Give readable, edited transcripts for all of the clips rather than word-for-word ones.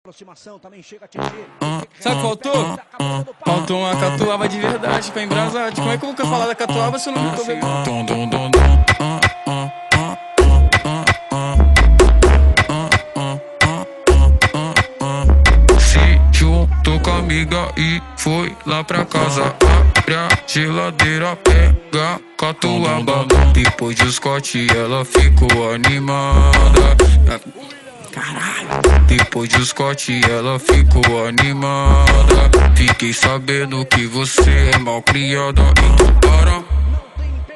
Aproximação também chega a atingir. Sabe o que faltou? Faltou uma catuaba de verdade pra embrasar. Como é que eu vou falar da catuaba se eu não tô bebendo? Se juntou com a amiga e foi lá pra casa. Abre a geladeira, pega catuaba. Depois de Scott ela ficou animada. Caralho. Depois de Scott ela ficou animada. Fiquei sabendo que você é mal criada. Então para,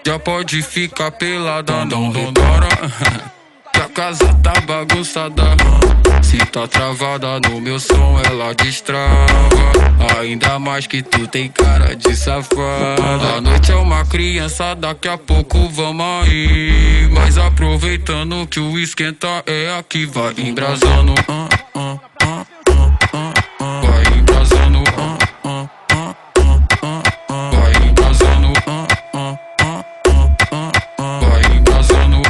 já pode ficar pelada. Não repara que a casa tá bagunçada. Se tá travada no meu som ela destrava. Ainda mais que tu tem cara de safada. A noite é uma criança, daqui a pouco vamos aí. Mas aproveitando que o esquenta é aqui. Vai embrasando, vai embrasando, vai embrasando, vai embrasando,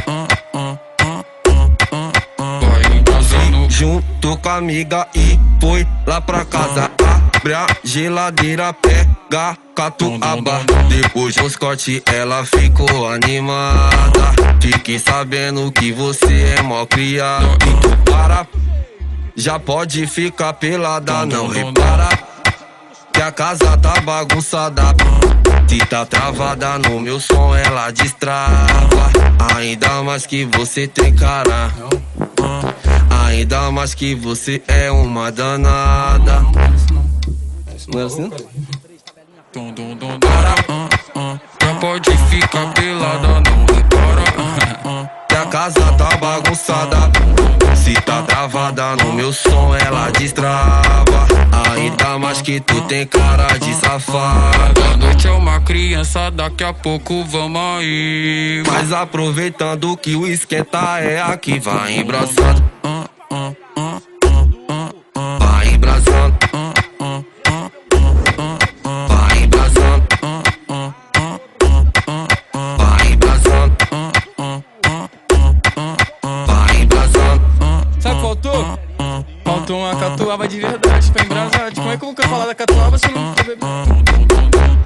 vai embrasando. Junto com a amiga e foi lá pra casa. Abre a geladeira, pega catuaba. Depois do Scott ela ficou animada. Fiquei sabendo que você é mó criado. Então para, já pode ficar pelada. Não repara que a casa tá bagunçada. Se tá travada no meu som ela destrava. Ainda mais que você tem cara, ainda mais que você é uma danada. Não é assim? Já pode ficar pelada, não repara Que a casa tá bagunçada. Se tá travada no meu som ela destrava. Ainda mais que tu tem cara de safada. A noite é uma criança, daqui a pouco vamos aí. Mas aproveitando que o esquenta é aqui. Vai embraçando, vai embraçando, vai embraçando, vai embraçando, vai embraçando. Sabe o que faltou? Faltou uma catuaba de verdade pra embrasar. Como é que eu vou falar da catuaba se eu não tô bebendo?